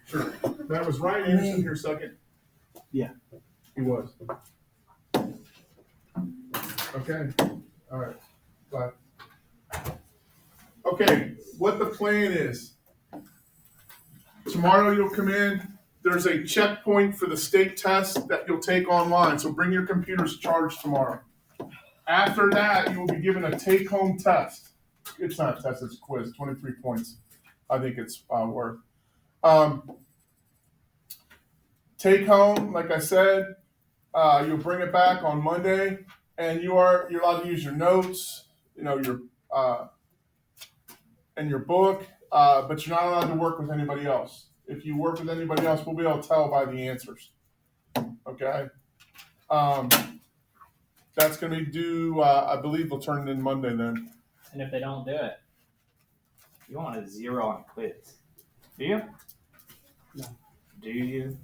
Sure. That was Ryan Anderson here second. Yeah. He was. Okay. All right. Bye. Okay. What the plan is. Tomorrow you'll come in. There's a checkpoint for the state test that you'll take online. So bring your computers charged tomorrow. After that, you will be given a take-home test. It's not a test, it's a quiz, 23 points. I think it's worth. Take home, like I said, you'll bring it back on Monday, and you're allowed to use your notes, your and your book, but you're not allowed to work with anybody else. If you work with anybody else, we'll be able to tell by the answers. Okay. That's going to be due. I believe they'll turn it in Monday then. And if they don't do it, you want a 0 on quiz. Do you? No. Do you?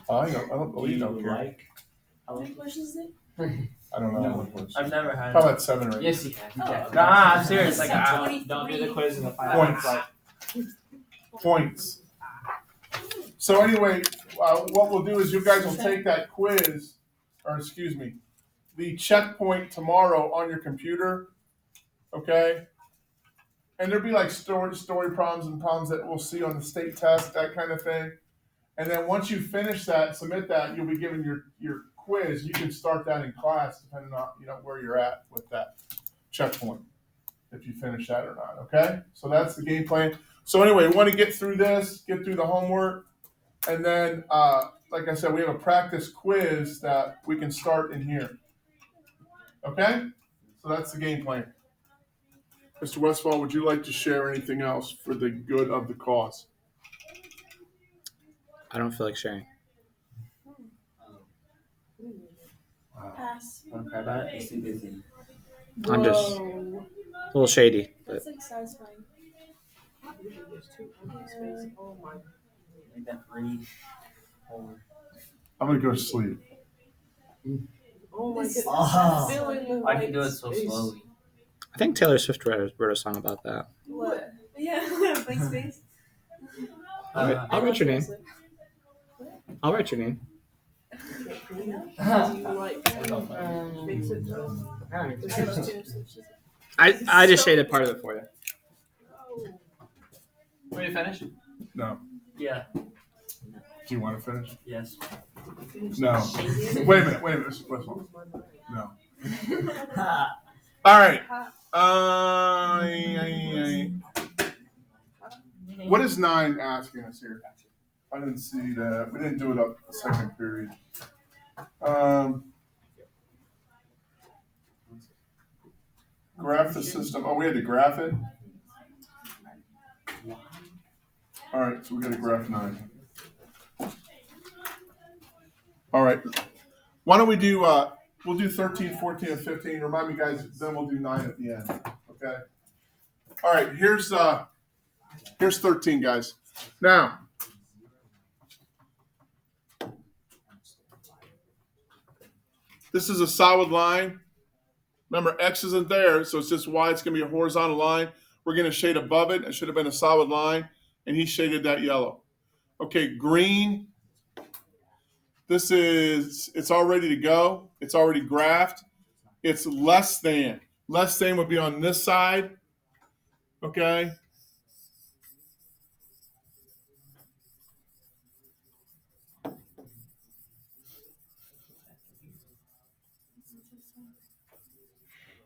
I don't believe you I'm here. like? How many questions is it? I don't know. No. What it was. I've never had. How about 7 or 8? Yes, you have. Nah, I'm serious. Like, It's don't do the 23. quiz in the 5 Points. Points. So anyway, what we'll do is you guys will take that quiz, or excuse me, the checkpoint tomorrow on your computer, okay? And there'll be like story problems and problems that we'll see on the state test, that kind of thing. And then once you finish that, submit that, you'll be given your quiz. You can start that in class depending on where you're at with that checkpoint, if you finish that or not, okay? So that's the game plan. So anyway, we want to get through this, get through the homework, and then, like I said, we have a practice quiz that we can start in here. Okay? So that's the game plan. Mr. Westfall, would you like to share anything else for the good of the cause? I don't feel like sharing. Pass. Want to cry about it? It's too busy. I'm just a little shady, but That's like satisfying. Oh my. Like that 3, 4. I'm going to go to sleep. Oh my goodness. Oh. Filling the I can do it white so space. slowly. I think Taylor Swift wrote a song about that. What? Yeah, blank space. I'll write your name. I'll write your name. Do you like makes it I just shaded part of it for you. Will you finish? No. Yeah. Do you want to finish? Yes. No. Wait a minute, Mr. Westfall. No. All right. What is 9 asking us here? I didn't see that. We didn't do it up the second period. Graph the system. Oh, we had to graph it? All right, so we got to graph 9. All right. Why don't we do, we'll do 13, 14, and 15. Remind me, guys, then we'll do 9 at the end. Okay? All right, here's 13, guys. Now, this is a solid line. Remember, X isn't there, so it's just Y. It's going to be a horizontal line. We're going to shade above it. It should have been a solid line, and he shaded that yellow. Okay, green. It's all ready to go. It's already graphed. It's less than. Less than would be on this side. Okay.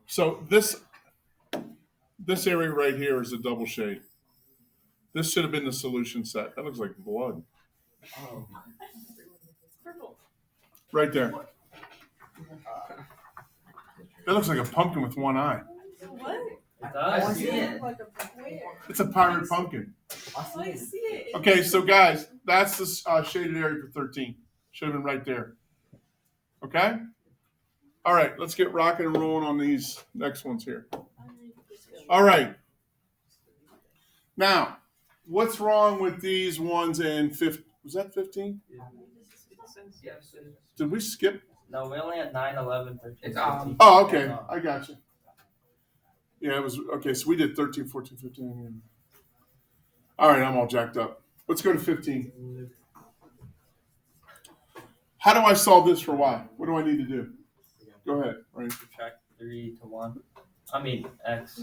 So this area right here is a double shade. This should have been the solution set. That looks like blood. Oh. Right there. That looks like a pumpkin with one eye. What? It does. See it? Like a where? It's a pirate pumpkin. Oh, I see it. Okay, so guys, that's the shaded area for 13. Should have been right there. Okay? All right, let's get rocking and rolling on these next ones here. All right. Now, what's wrong with these ones in 15? Was that 15? Yes. Did we skip? No, we only had 9, 11, 13. It's 15. Oh, okay. I got you. Yeah, it was okay. So we did 13, 14, 15. All right, I'm all jacked up. Let's go to 15. How do I solve this for y? What do I need to do? Go ahead. Right. Subtract 3 to 1. I mean, x.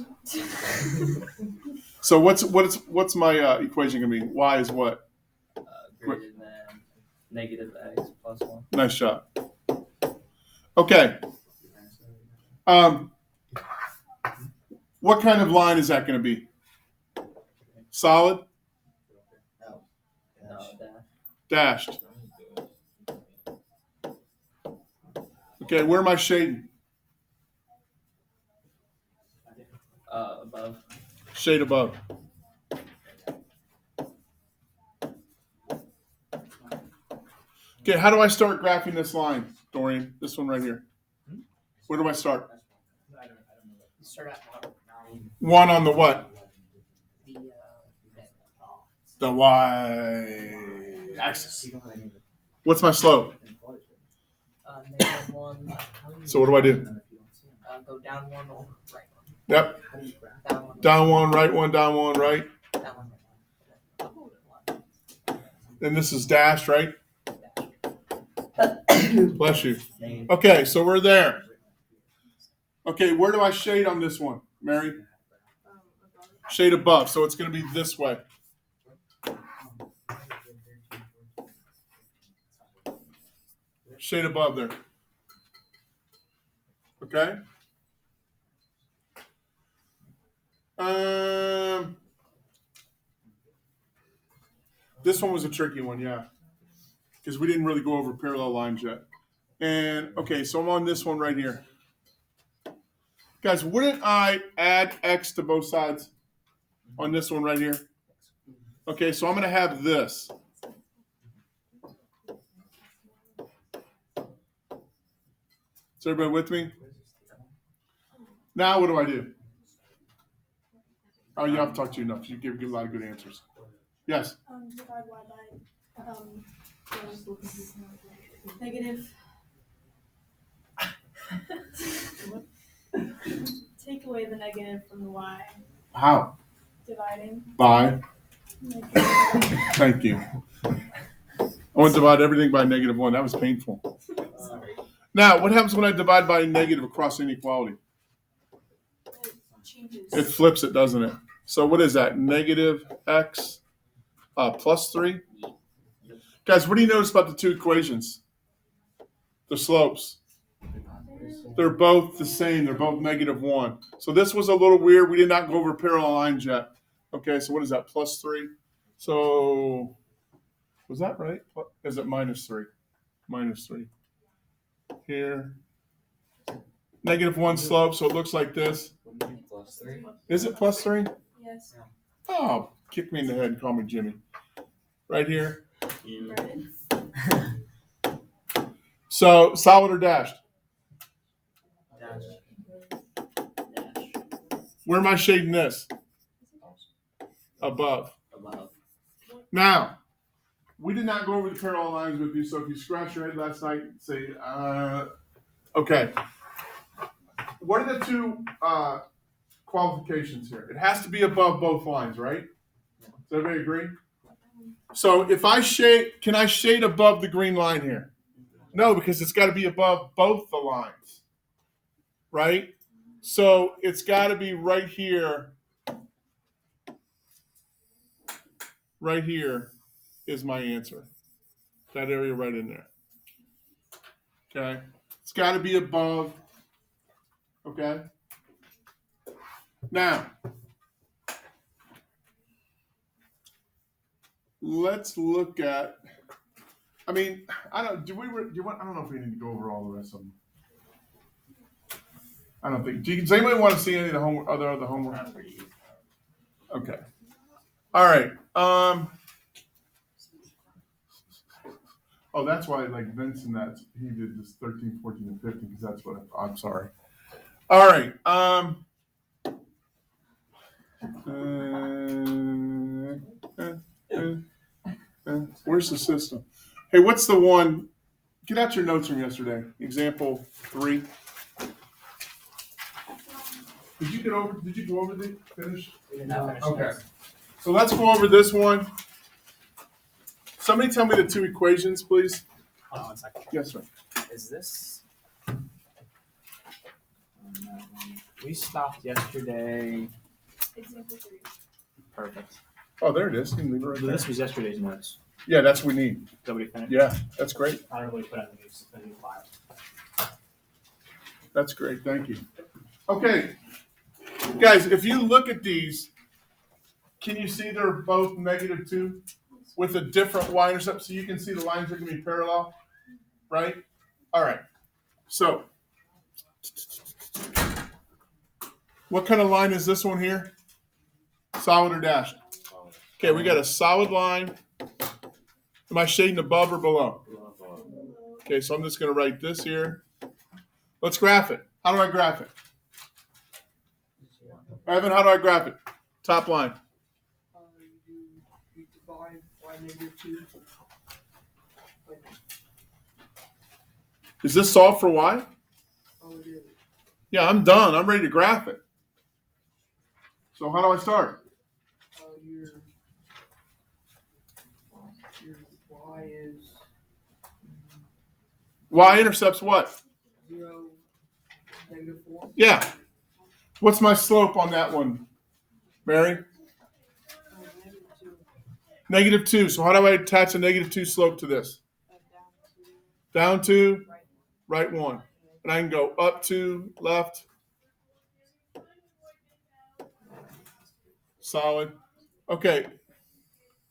So what's my equation gonna be? Y is what? Greater than negative x plus 1. Nice shot. Okay. What kind of line is that going to be? Solid? No, Dashed. Okay, where am I shading? above. Shade above. Okay, how do I start graphing this line, Dorian? This one right here. Where do I start? Start at 9. One on the what? The The y axis. What's my slope? negative 1. So what do I do? Go down 1 or right 1. Yep. Down 1. Down one, right one, down one, right. Down 1. And this is dashed, right? Bless you. Negative. Okay, so we're there. Okay, where do I shade on this one, Mary? Above. Shade above, so it's going to be this way. Shade above there. Okay? This one was a tricky one, yeah. Because we didn't really go over parallel lines yet. And, okay, so I'm on this one right here. Guys, wouldn't I add x to both sides on this one right here? Okay, so I'm going to have this. Is everybody with me? Now what do I do? Oh, you have to talk to you enough. You give a lot of good answers. Yes. Divide y by negative. Take away the negative from the y. How? Dividing. By. Negative. Thank you. I want to divide everything by -1. That was painful. Sorry. Now, what happens when I divide by negative across inequality? It changes. It flips it, doesn't it? So what is that? Negative x plus 3? Guys, what do you notice about the two equations? The slopes. They're both the same. They're both -1. So this was a little weird. We did not go over parallel lines yet. Okay, so what is that? Plus 3. So was that right? Is it -3? -3. Here. -1 slope, so it looks like this. Plus 3. Is it plus 3? Yes. Oh, kick me in the head and call me Jimmy. Right here. Right. So solid or dashed? Dash. Where am I shading this? Above. Above. Now, we did not go over the parallel lines with you, so if you scratch your head last night and say, okay. What are the two qualifications here? It has to be above both lines, right? Does everybody agree? So if I shade, can I shade above the green line here? No, because it's got to be above both the lines, right? So it's got to be right here. Right here is my answer. That area right in there. Okay? It's got to be above. Okay? Now, let's look at, I mean, I don't know if we need to go over all the rest of them. I don't think. Does anybody want to see any of the homework, other homework? Okay. All right. Oh, that's why, like Vincent, he did this 13, 14, and 15 because that's what I'm sorry. All right. Where's the system? Hey, what's the one? Get out your notes from yesterday. Example 3. Did you go over the finish? No. Okay. So let's go over this one. Somebody tell me the two equations, please. Hold on one second. Yes, sir. Is this? We stopped yesterday. Example 3. Perfect. Oh, there it is. You can leave it right there. This was yesterday's notes. Yeah, that's what we need. Nobody finished. Yeah, that's great. I don't really put on the new file. That's great. Thank you. Okay, guys, if you look at these, can you see they're both -2 with a different y-intercept? So you can see the lines are going to be parallel, right? All right. So, what kind of line is this one here? Solid or dashed? Okay, we got a solid line. Am I shading above or below? Okay, so I'm just going to write this here. Let's graph it. How do I graph it? Evan, how do I graph it? Top line. You divide by -2. Is this solved for y? Oh, it is. Yeah, I'm done. I'm ready to graph it. So how do I start? Your y is Y-intercept's what? 0, -4. Yeah. What's my slope on that one, Mary? -2. So how do I attach a -2 slope to this? Down 2, right 1. And I can go up 2, left. Solid. Okay.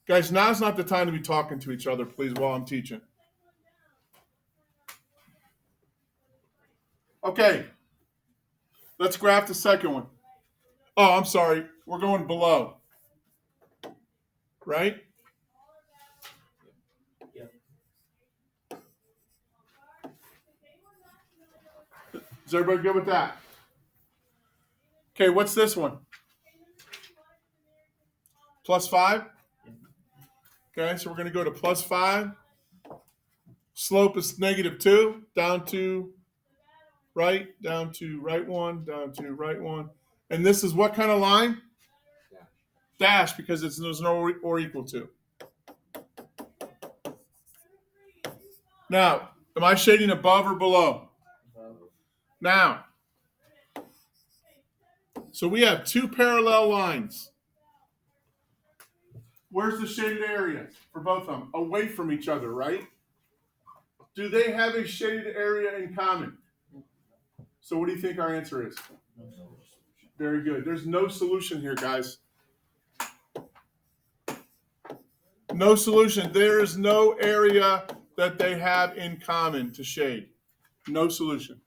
Guys, now's not the time to be talking to each other, please, while I'm teaching. Okay. Let's graph the second one. Oh, I'm sorry. We're going below. Right? Yep. Is everybody good with that? Okay, what's this one? +5? Okay, so we're going to go to +5. Slope is -2, down to right, down to right 1, down to right 1. And this is what kind of line? Dash, because there's no or equal to. Now, am I shading above or below? Now, so we have two parallel lines. Where's the shaded area for both of them? Away from each other, right? Do they have a shaded area in common? So what do you think our answer is? Very good. There's no solution here, guys. No solution. There is no area that they have in common to shade. No solution.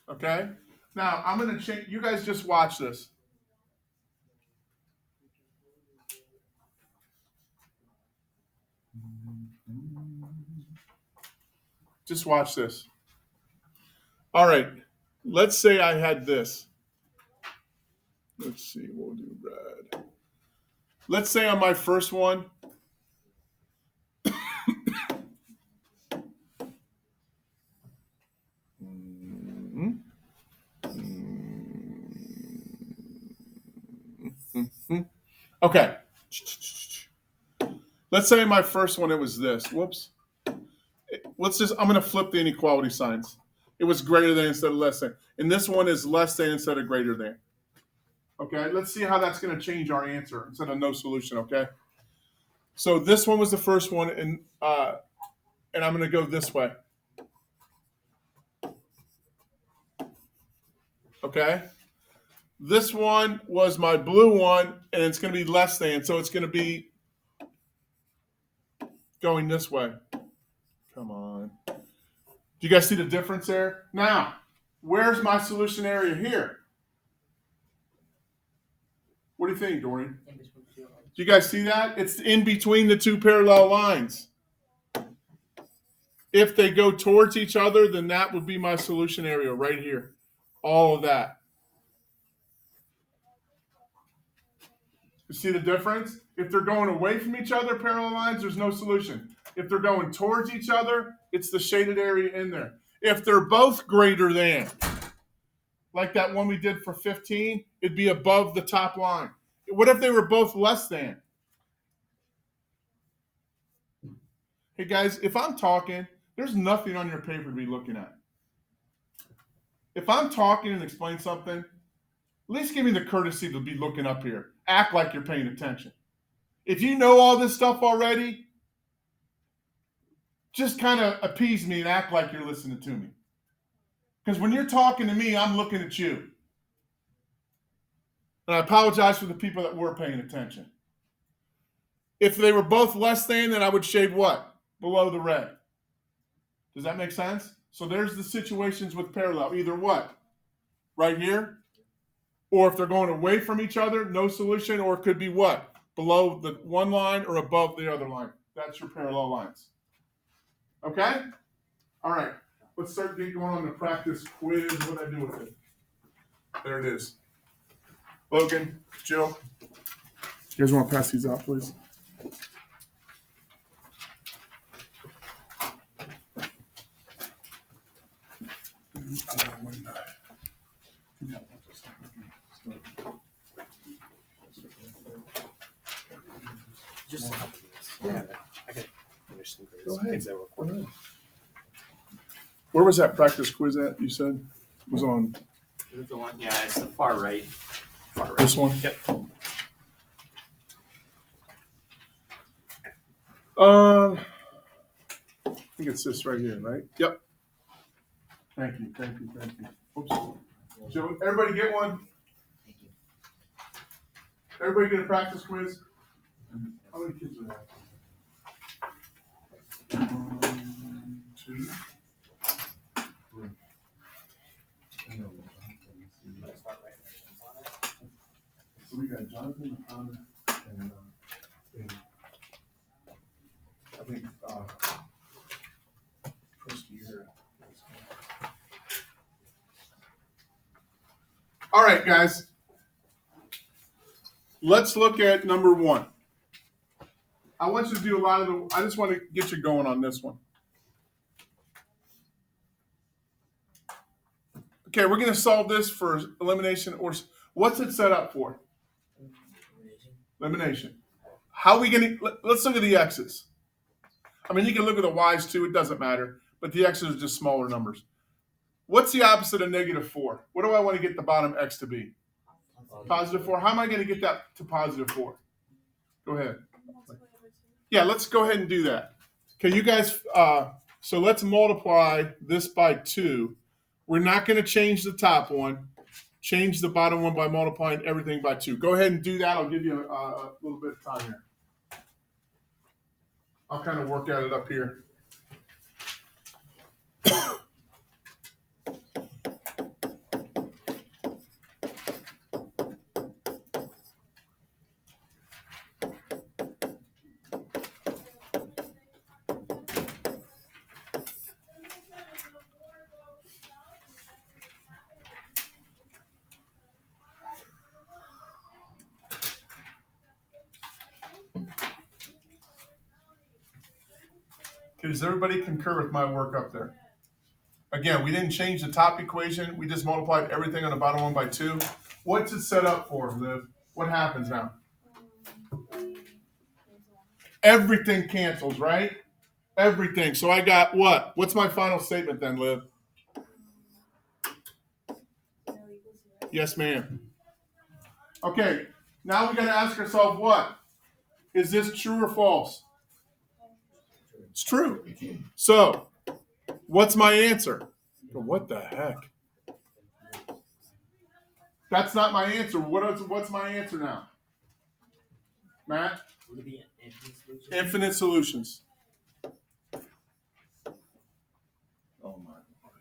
Okay? Now, I'm going to change. You guys just watch this. Just watch this. All right. Let's say I had this. Let's see. We'll do red. Let's say on my first one, okay. Let's say my first one, it was this. Whoops. I'm going to flip the inequality signs. It was greater than instead of less than. And this one is less than instead of greater than. Okay, let's see how that's going to change our answer instead of no solution, okay? So this one was the first one, and I'm going to go this way. Okay? This one was my blue one, and it's going to be less than, so it's going to be going this way. Come on. Do you guys see the difference there? Now, where's my solution area here? What do you think, Dorian? Do you guys see that? It's in between the two parallel lines. If they go towards each other, then that would be my solution area right here. All of that. You see the difference? If they're going away from each other, parallel lines, there's no solution. If they're going towards each other, it's the shaded area in there. If they're both greater than, like that one we did for 15, it'd be above the top line. What if they were both less than? Hey guys, if I'm talking, there's nothing on your paper to be looking at. If I'm talking and explain something, at least give me the courtesy to be looking up here. Act like you're paying attention. If you know all this stuff already, just kind of appease me and act like you're listening to me. Because when you're talking to me, I'm looking at you. And I apologize for the people that were paying attention. If they were both less than, then I would shade what? Below the red. Does that make sense? So there's the situations with parallel. Either what? Right here? Or if they're going away from each other, no solution. Or it could be what? Below the one line or above the other line. That's your parallel lines. Okay? All right. Let's start getting going on the practice quiz. What did I do with it? There it is. Logan, Jill, you guys want to pass these out, please? Just Yeah, I can finish some Go ahead. things that were recorded. Where was that practice quiz at? You said it was on Is it the one? Yeah, it's the far right. Far right. this one. Yep. I think it's this right here, right? Yep. Thank you. Oops. Joe, everybody get one? Everybody get a practice quiz? How many kids are there? 1, 2, 3. So we got Jonathan, Connor, and David. I think first year. All right, guys. Let's look at number 1. I want you to do a lot of the. I just want to get you going on this one. Okay, we're going to solve this for elimination, or what's it set up for? Elimination. How are we going to? Let's look at the x's. I mean, you can look at the y's too. It doesn't matter. But the x's are just smaller numbers. What's the opposite of -4? What do I want to get the bottom x to be? +4. How am I going to get that to +4? Go ahead. Yeah, let's go ahead and do that. Okay, you guys, so let's multiply this by 2. We're not going to change the top one. Change the bottom one by multiplying everything by 2. Go ahead and do that. I'll give you a little bit of time here. I'll kind of work at it up here. Does everybody concur with my work up there? Again, we didn't change the top equation. We just multiplied everything on the bottom one by 2. What's it set up for, Liv? What happens now? Everything cancels, right? Everything. So I got what? What's my final statement then, Liv? Yes, ma'am. Okay, now we got to ask ourselves what? Is this true or false? It's true. So, what's my answer? What the heck? That's not my answer. What's my answer now? Matt? Would it be an infinite solution? Infinite solutions. Oh my Lord.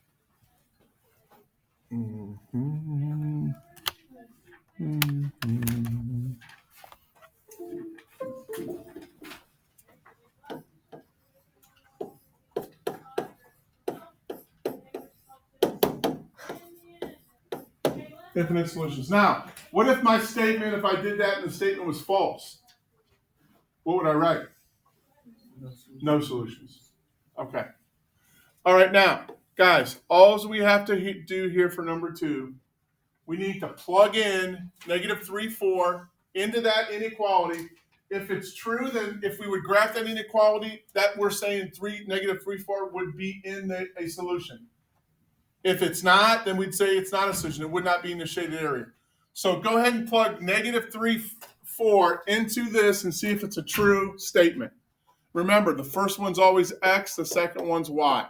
Infinite solutions. Now, what if my statement, if I did that and the statement was false? What would I write? No solutions. Okay. All right, now, Guys, all we have to do here for number 2, we need to plug in negative 3, 4 into that inequality. If it's true, then if we would graph that inequality, that we're saying negative 3, 4 would be in a solution. If it's not, then we'd say it's not a solution. It would not be in the shaded area. So go ahead and plug negative 3, 4 into this and see if it's a true statement. Remember, the first one's always X, the second one's Y.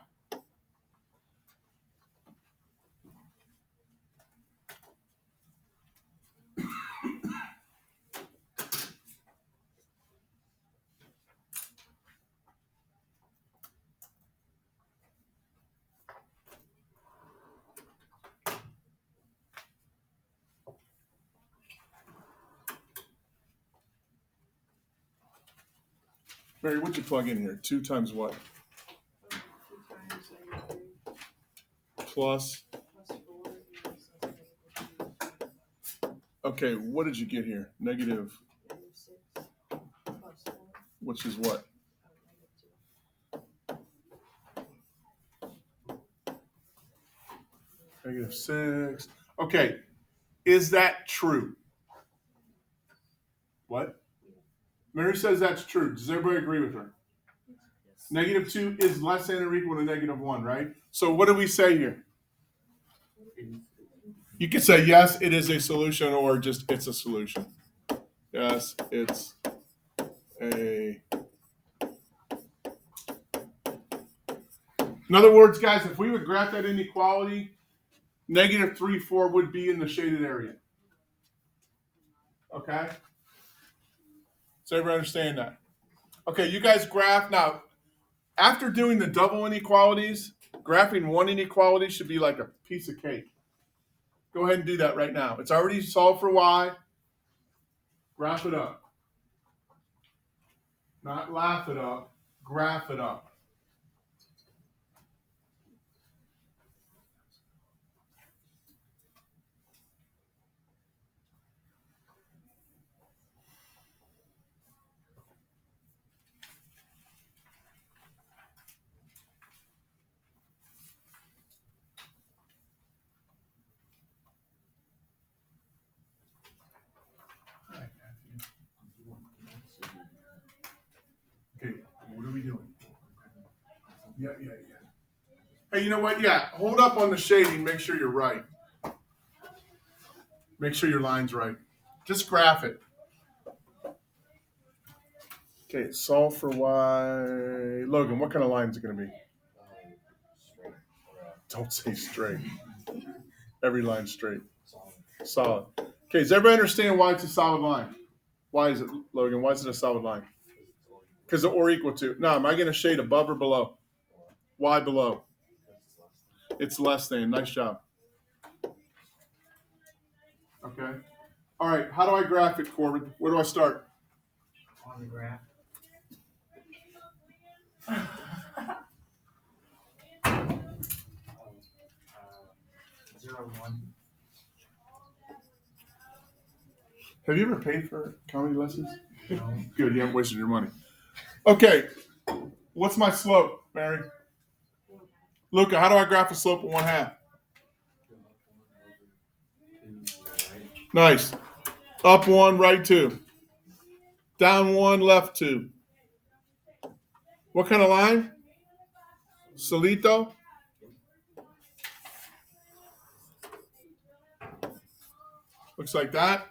Mary, what'd you plug in here? 2 times what? 2 times -3 Plus. plus 4 is Okay, what did you get here? Negative, -6 plus 4, which is what? Negative 6. Okay, is that true? What? Mary says that's true. Does everybody agree with her? Yes. Negative 2 is less than or equal to negative 1, right? So what do we say here? You can say yes, it is a solution, or just it's a solution. Yes, it's a. In other words, guys, if we would graph that inequality, negative 3, 4 would be in the shaded area. Okay? Does everybody understand that? Okay, you guys graph. Now, after doing the double inequalities, graphing one inequality should be like a piece of cake. Go ahead and do that right now. It's already solved for Y. Graph it up. Not laugh it up. Graph it up. Okay, what are we doing? Yeah. Hey, you know what? Yeah, hold up on the shading. Make sure you're right. Make sure your line's right. Just graph it. Okay, solve for Y. Logan, what kind of line is it going to be? Straight. Don't say straight. Every line's straight. Solid. Okay, does everybody understand why it's a solid line? Why is it, Logan? Why is it a solid line? Because or equal to. No, am I going to shade above or below? Why below? It's less than. Nice job. Okay. All right. How do I graph it, Corbin? Where do I start? On the graph. 0, 1. Have you ever paid for comedy lessons? No. Good. You haven't wasted your money. Okay. What's my slope, Mary? Luca, how do I graph a slope of 1/2? Nice. Up 1, right 2. Down 1, left 2. What kind of line? Solito? Looks like that.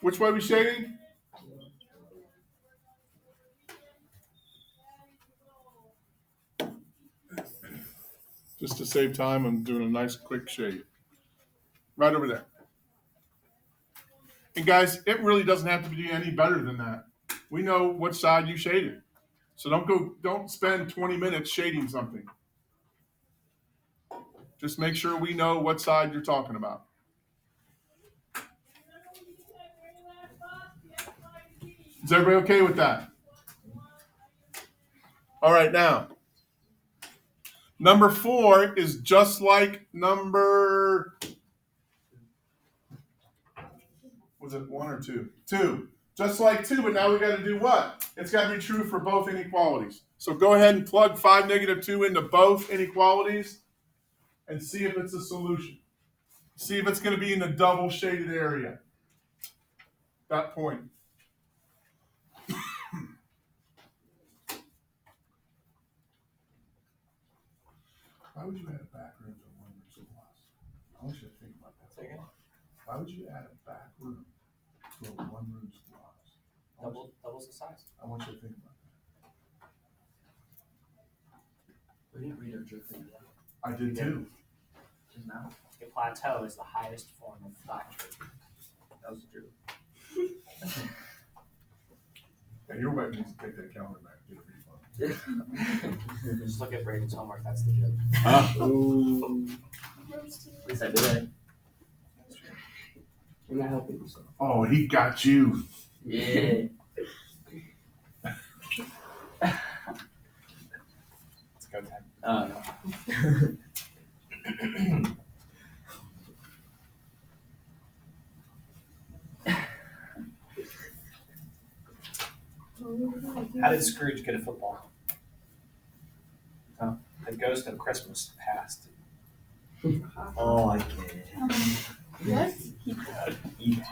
Which way are we shading? Just to save time, I'm doing a nice quick shade. Right over there. And guys, it really doesn't have to be any better than that. We know what side you shaded. So don't spend 20 minutes shading something. Just make sure we know what side you're talking about. Is everybody okay with that? All right, now. Number 4 is just like number, was it 1 or 2? 2. Just like 2, but now we got to do what? It's got to be true for both inequalities. So go ahead and plug 5, -2 into both inequalities and see if it's a solution. See if it's going to be in the double shaded area. That point. Why would you add a back room to a one room schoolhouse? I want you to think about that. Second. Why would you add a back room to a one room schoolhouse? Doubles the size. I want you to think about that. We didn't read our drift yet. I did too. Just now. A plateau is the highest form of flat drift. That was true. Yeah, your wife needs to take that calendar back and get a refund. Just look at Braden's homework, that's the joke. At least I did. You're not helping yourself. Oh, he got you. Yeah. It's go time. No. How did Scrooge get a football? Huh? The ghost of Christmas passed. Oh, I get it. What? He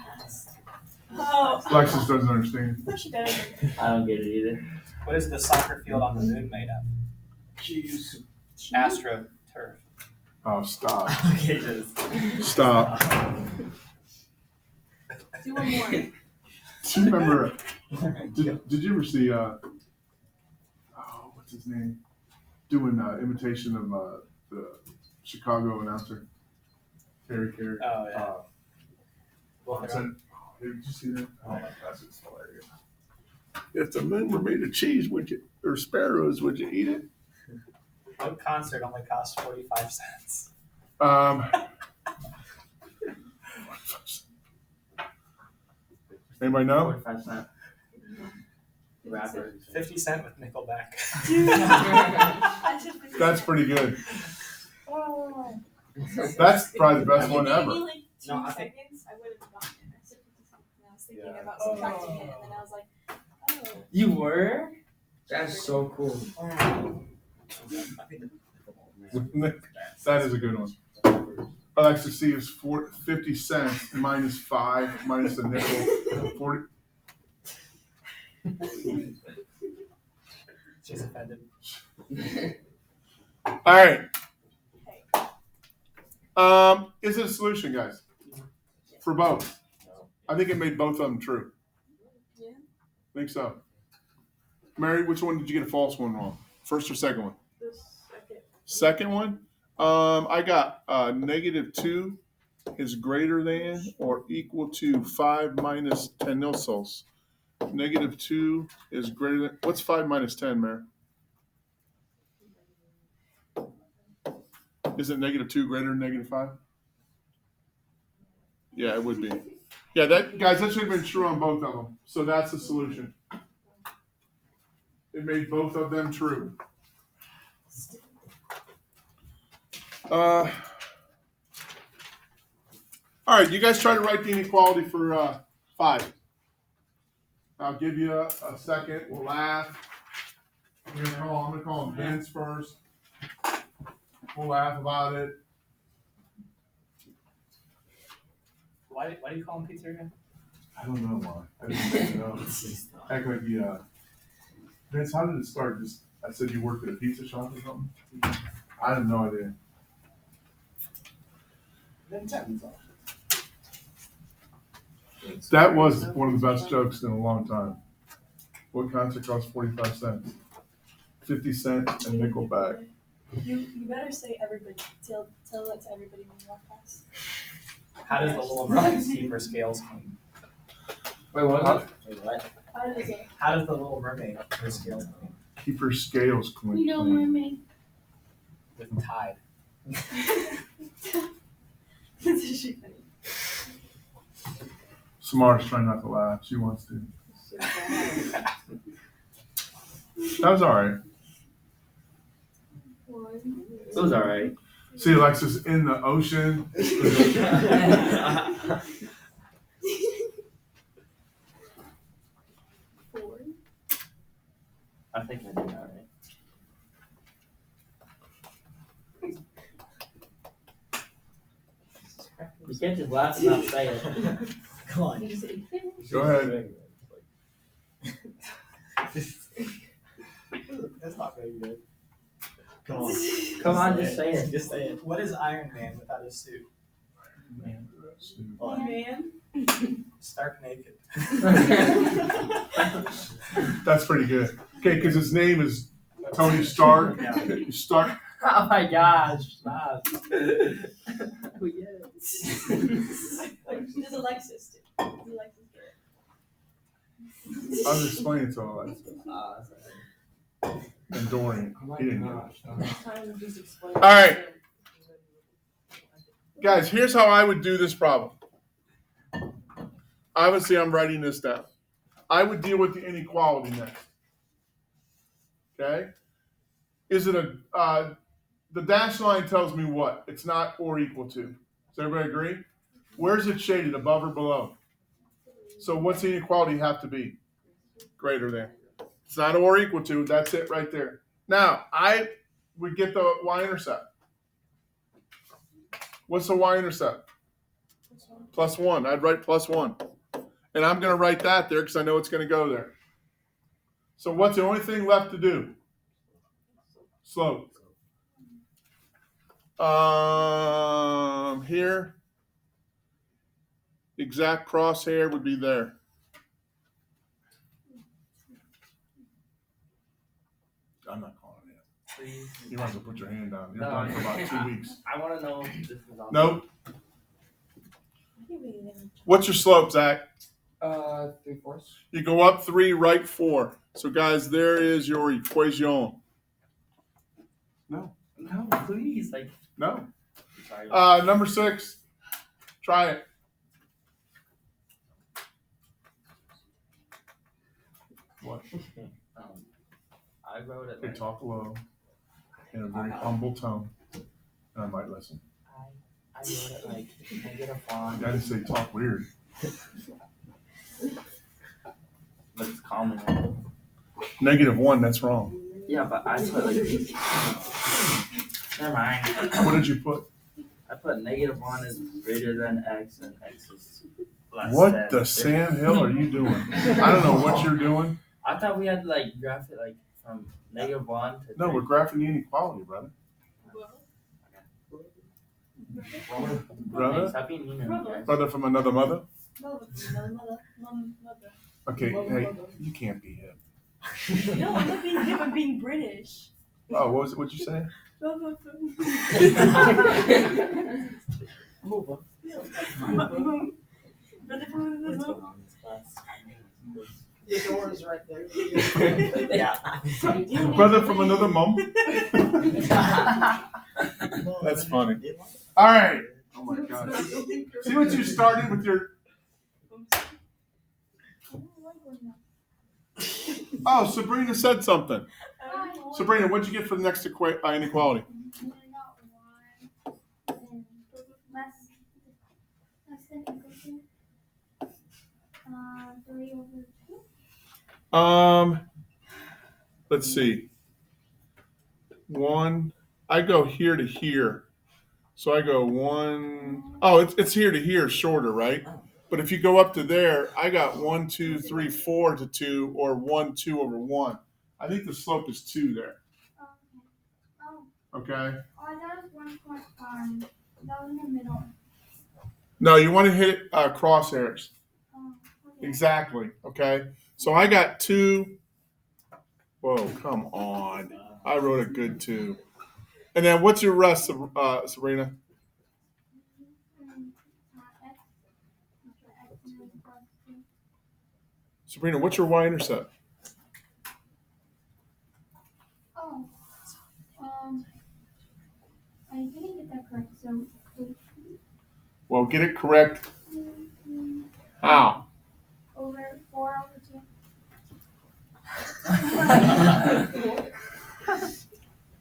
Oh, Alexis doesn't understand. of course she does. I don't get it either. What is the soccer field on the moon made of? Jeez. Astro turf. Oh, stop. Okay, just Stop. Do one more. Do you remember, did you ever see, what's his name? Doing imitation of the Chicago announcer, Terry Carey. Oh, yeah. I said, did you see that? Oh, that's just hilarious. If the moon were made of cheese, would you, or sparrows, would you eat it? What concert only costs 45 cents? Anybody know? 45 cent. Rapper. 50 Cent with Nickelback. That's pretty good. Oh. That's probably the best If you one gave ever. me like 2 No, I think- seconds, I would have gotten it. I said 50 seconds, and I was thinking Yeah. about subtracting it, and then I was like, oh. You were? That's so cool. That is a good one. Alexis, see, is 50 cents minus 5 minus a nickel. 40. She's offended. All right. Is it a solution, guys? For both? I think it made both of them true. Yeah. I think so. Mary, which one did you get a false one wrong? First or second one? The second. Second one? I got -2 is greater than or equal to 5 minus 10 nilsols. -2 is greater than, what's 5 minus 10, Mary? Isn't -2 greater than -5? Yeah, it would be. Yeah, that guys, that should have been true on both of them. So that's the solution. It made both of them true. All right, you guys try to write the inequality for 5. I'll give you a second. We'll laugh. I'm gonna call him Vince first. We'll laugh about it. Why do you call him pizza again? I don't know why. I didn't know. Heck, like Vince, how did it start? Just I said you worked at a pizza shop or something. I have no idea. That was one of the best jokes in a long time. What concert costs 45 cents? 50 cents and Nickelback. You better say everybody. Tell that to everybody when you walk past. How does the Little Mermaid keep her scales clean? Wait, what? Wait, what? How does it? How does the Little Mermaid keep her scales clean? Keep her scales clean. You know mermaid. With Tide. This is she funny. Samara's trying not to laugh. She wants to. That was all right. It was alright. See, Alexis, in the ocean. 4. I think I did alright. You can't just laugh and not say it. Come on. Go ahead. That's not very good. Come on. Come on, just say it. Just say it. What is Iron Man without his suit? Well, Man. stark naked. That's pretty good. Okay, because his name is Tony Stark. Stark. Oh my gosh, stop. Does Alexis do? Does Alexis do it? I was explaining to all that. And Dorian. He didn't get it. All right. Guys, here's how I would do this problem. Obviously, I'm writing this down. I would deal with the inequality next. Okay? Is it the dashed line tells me what? It's not or equal to. Does everybody agree? Where's it shaded, above or below? So what's the inequality have to be? Greater than. It's not or equal to. That's it right there. Now, I would get the y-intercept. What's the y-intercept? +1. I'd write +1. And I'm going to write that there because I know it's going to go there. So what's the only thing left to do? Slope. Here, exact crosshair would be there. I'm not calling it. Please. You might as well put your hand down. You're No, done for about 2 weeks. I want to know if this is on. Nope. What's your slope, Zach? 3/4. You go up 3, right 4. So, guys, there is your equation. No, please. Like, No. sorry. Number 6. Try it. What? I wrote it They like, talk low in a very humble tone, and I might listen. I wrote it like -1. I didn't say talk weird. But it's common. -1, that's wrong. Yeah, but I put like. Never mind. What did you put? I put -1 is greater than x and x is less What than. the Sam Hill are you doing? I don't know what you're doing. I thought we had to like graph it like from -1 to. No, we're graphing the inequality, brother. Brother? Stop being mean to me, guys. Brother from another mother? Mother. Okay, hey, you can't be him. No, I'm not being hip, I'm being British. Oh, what was it? What'd you say? The door is right there. Yeah. Brother from another mom? That's funny. All right. Oh my God. See what you started with your. Oh, Sabrina said something. Sabrina, what'd you get for the next inequality? Let's see. 1. I go here to here. So I go 1. Oh, it's here to here, shorter, right? But if you go up to there, I got 1, 2, 3, 4 to 2, or 1, 2 over 1. I think the slope is 2 there. Okay? that was 1.5. That was in the middle. No, you want to hit crosshairs. Okay. Exactly. Okay? So I got 2. Whoa, come on. I wrote a good 2. And then what's your rest, Sabrina? Sabrina, what's your y-intercept? Oh, I didn't get that correct. So, Well, get it correct. How? over 4 over 2.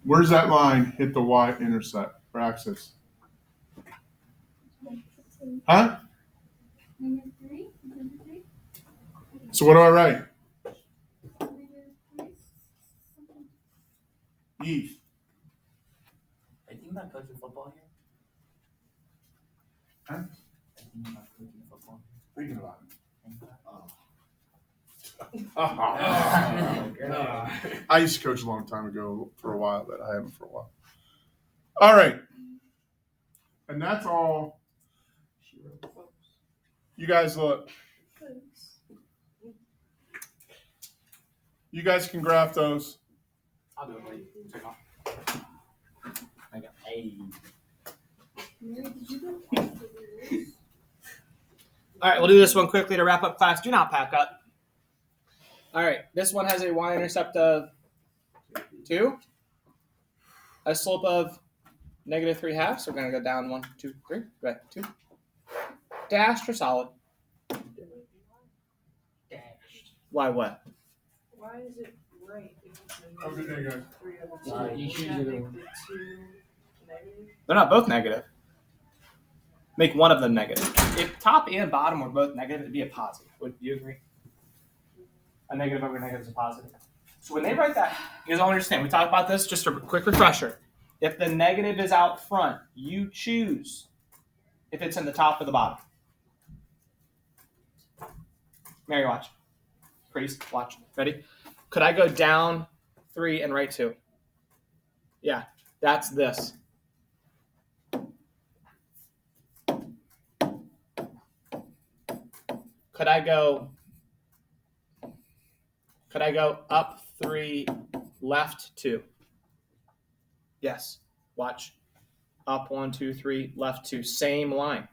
Where's that line hit the y-intercept or axis? Huh? -3. -3. So what do I write? -3. E. I think that coach of football here. Huh? thinking about coaching football. Thinking about it. I used to coach a long time ago for a while, but I haven't for a while. All right. And that's all. You guys look. You guys can graph those. I'll do it. Wait. Take off. Hey. Mary, did you go? All right, we'll do this one quickly to wrap up class. Do not pack up. All right, this one has a y-intercept of 2, a slope of -3/2. So we're gonna go down 1, 2, 3. Right, 2. Dashed or solid? Dashed. Why what? Why is it right if it's Have a good day, guys. 3 over 2? Sorry, you should Shouldn't do make it. the 2 negative? They're not both negative. Make one of them negative. If top and bottom were both negative, it'd be a positive. Would you agree? A negative over negative is a positive. So when they write that, you guys all understand. We talked about this. Just a quick refresher. If the negative is out front, you choose if it's in the top or the bottom. Mary, watch. Priest, watch. Ready? Could I go down 3 and right 2? Yeah, that's this. Could I go up 3, left 2? Yes. Watch. Up 1, 2, 3, left 2. Same line.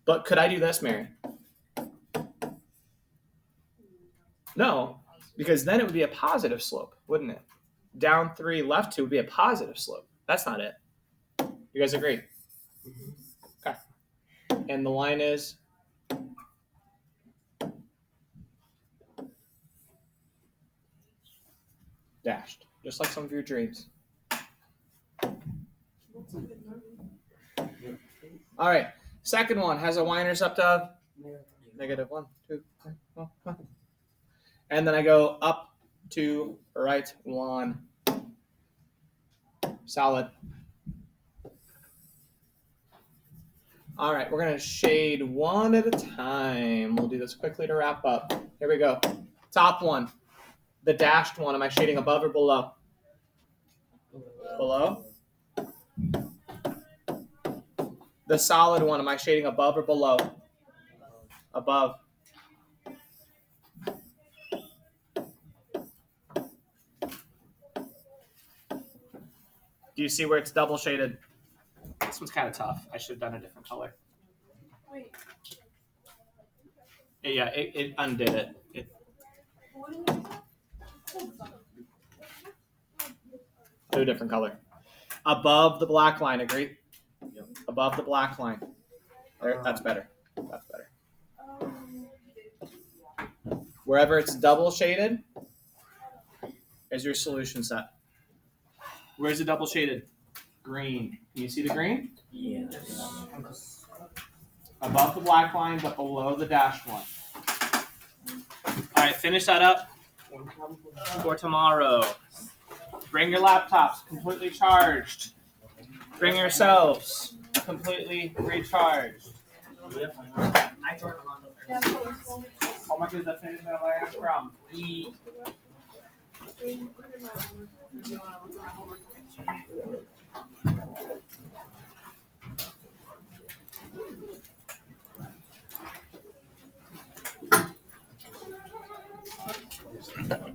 But could I do this, Mary? No, because then it would be a positive slope, wouldn't it? Down 3, left 2 would be a positive slope. That's not it. You guys agree? Okay. And the line is? Dashed, just like some of your dreams. All right, second one has a y-intercept of -1, 2, 3, 4, 5. And then I go up to right 1. Solid. All right, we're going to shade one at a time. We'll do this quickly to wrap up. Here we go. Top one. The dashed one, am I shading above or below? Below. The solid one, am I shading above or below? Above. Do you see where it's double shaded? This one's kind of tough. I should have done a different color. Wait, Yeah, it undid it. what did you Do a different color. Above the black line, agree? Yep. Above the black line. There, that's better. That's better. Wherever it's double shaded is your solution set. Where's the double shaded? Green. Can you see the green? Yes. Above the black line, but below the dashed one. All right, finish that up for tomorrow. Bring your laptops completely charged. Bring yourselves completely recharged. How much is the finish that I from? do?